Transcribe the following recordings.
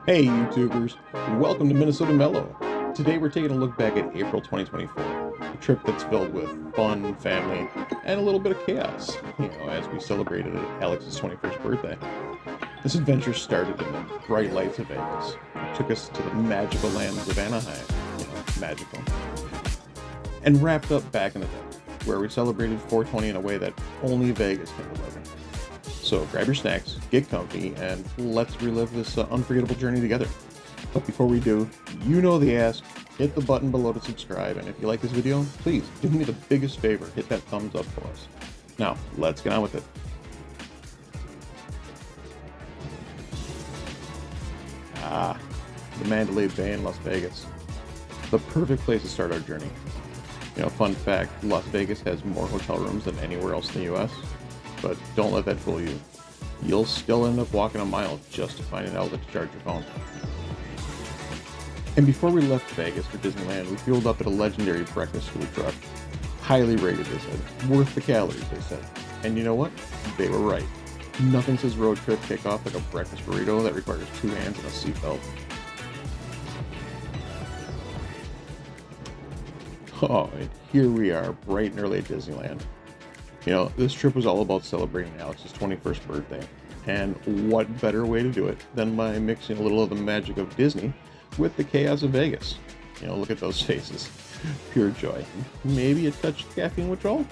Hey YouTubers, welcome to Minnesota Mellow. Today we're taking a look back at April 2024, a trip that's filled with fun, family, and a little bit of chaos, as we celebrated Alex's 21st birthday. This adventure started in the bright lights of Vegas. It took us to the magical lands of Anaheim, magical, and wrapped up back in the day, where we celebrated 420 in a way that only Vegas can deliver. So grab your snacks, get comfy, and let's relive this unforgettable journey together. But before we do, you know the ask, hit the button below to subscribe, and if you like this video, please do me the biggest favor, hit that thumbs up for us. Now, let's get on with it. The Mandalay Bay in Las Vegas. The perfect place to start our journey. Fun fact, Las Vegas has more hotel rooms than anywhere else in the US. But don't let that fool you. You'll still end up walking a mile just to find an outlet to charge your phone. And before we left Vegas for Disneyland, we fueled up at a legendary breakfast food truck. Highly rated, they said. Worth the calories, they said. And you know what? They were right. Nothing says road trip kickoff like a breakfast burrito that requires 2 hands and a seatbelt. Oh, and here we are, bright and early at Disneyland. This trip was all about celebrating Alex's 21st birthday. And what better way to do it than by mixing a little of the magic of Disney with the chaos of Vegas. Look at those faces. Pure joy. Maybe a touch of caffeine withdrawal?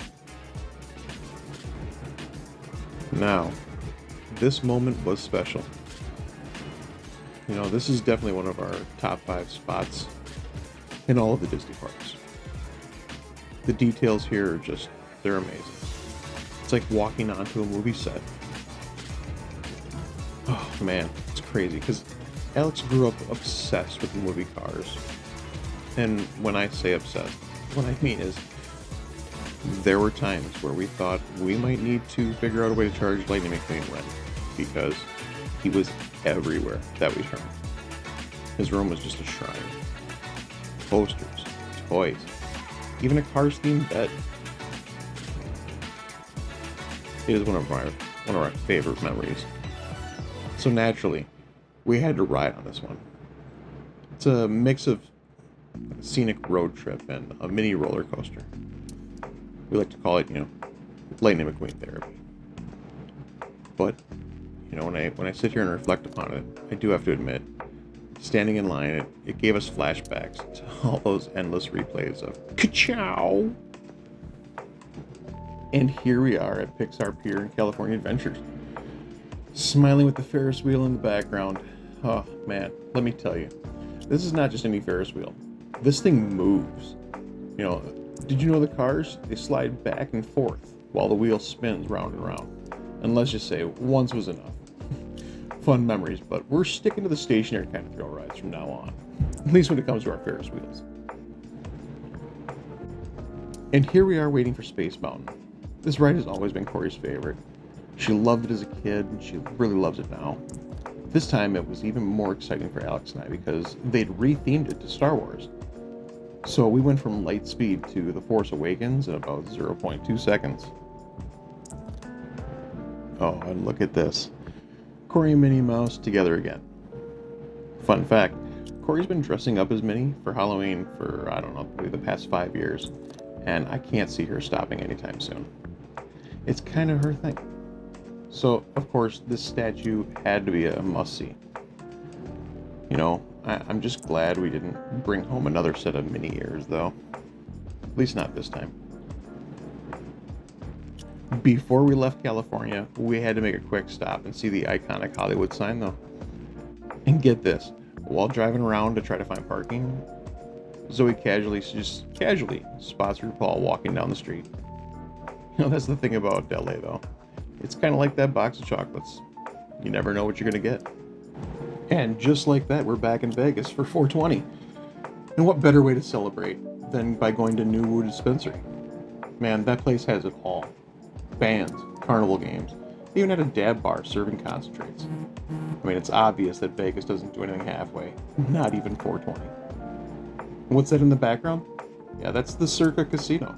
Now, this moment was special. This is definitely one of our top 5 spots in all of the Disney parks. The details here are they're amazing. It's like walking onto a movie set. Oh man, it's crazy because Alex grew up obsessed with the movie Cars. And when I say obsessed, what I mean is there were times where we thought we might need to figure out a way to charge Lightning McQueen rent because he was everywhere that we turned. His room was just a shrine. Posters, toys, even a Cars themed bed. It is one of our favorite memories. So naturally, we had to ride on this one. It's a mix of a scenic road trip and a mini roller coaster. We like to call it, Lightning McQueen therapy. But, when I sit here and reflect upon it, I do have to admit, standing in line, it gave us flashbacks to all those endless replays of ka-chow. And here we are at Pixar Pier in California Adventures, smiling with the Ferris wheel in the background. Oh man, let me tell you, this is not just any Ferris wheel. This thing moves. Did you know the cars, they slide back and forth while the wheel spins round and round? And let's just say, once was enough. Fun memories, but we're sticking to the stationary kind of thrill rides from now on, at least when it comes to our Ferris wheels. And here we are waiting for Space Mountain. This ride has always been Corey's favorite. She loved it as a kid, and she really loves it now. This time it was even more exciting for Alex and I because they'd re-themed it to Star Wars. So we went from light speed to The Force Awakens in about 0.2 seconds. Oh, and look at this. Corey and Minnie Mouse together again. Fun fact, Corey's been dressing up as Minnie for Halloween for, probably the past 5 years. And I can't see her stopping anytime soon. It's kind of her thing. So, of course, this statue had to be a must-see. I'm just glad we didn't bring home another set of mini ears, though. At least not this time. Before we left California, we had to make a quick stop and see the iconic Hollywood sign, though. And get this, while driving around to try to find parking, Zoe casually spots RuPaul walking down the street. That's the thing about LA, though. It's kind of like that box of chocolates. You never know what you're going to get. And just like that, we're back in Vegas for 420. And what better way to celebrate than by going to Nuwu Dispensary? Man, that place has it all. Bands, carnival games, they even had a dab bar serving concentrates. It's obvious that Vegas doesn't do anything halfway. Not even 420. What's that in the background? Yeah, that's the Circa Casino.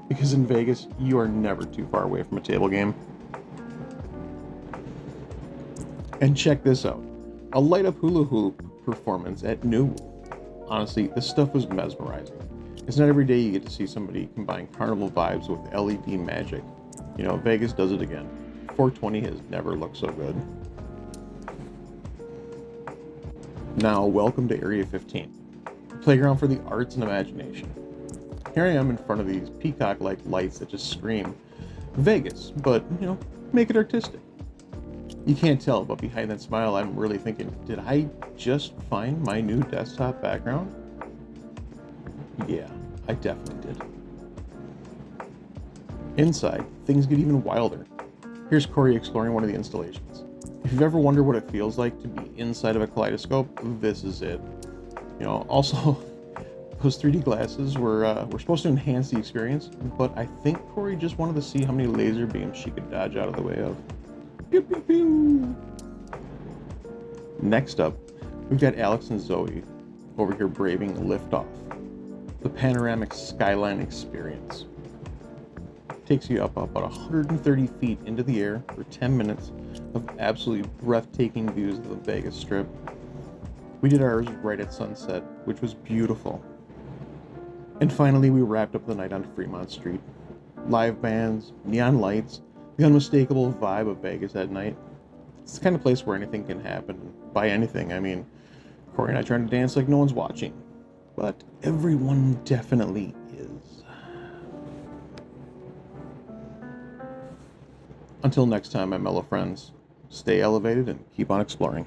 Because in Vegas, you are never too far away from a table game. And check this out. A light up hula hoop performance at Nuwu. Honestly, this stuff was mesmerizing. It's not every day you get to see somebody combine carnival vibes with LED magic. You know, Vegas does it again. 420 has never looked so good. Now, welcome to Area 15, a playground for the arts and imagination. Here I am in front of these peacock-like lights that just scream Vegas, but, make it artistic. You can't tell, but behind that smile, I'm really thinking, did I just find my new desktop background? Yeah, I definitely did. Inside, things get even wilder. Here's Corey exploring one of the installations. If you've ever wondered what it feels like to be inside of a kaleidoscope, this is it. Also, those 3D glasses were supposed to enhance the experience, but I think Corey just wanted to see how many laser beams she could dodge out of the way of. Pew, pew, pew. Next up, we've got Alex and Zoe over here braving liftoff, the panoramic skyline experience. It takes you up about 130 feet into the air for 10 minutes of absolutely breathtaking views of the Vegas Strip. We did ours right at sunset, which was beautiful. And finally, we wrapped up the night on Fremont Street. Live bands, neon lights, the unmistakable vibe of Vegas at night. It's the kind of place where anything can happen. By anything, I mean Corey and I trying to dance like no one's watching. But everyone definitely is. Until next time, my mellow friends, stay elevated and keep on exploring.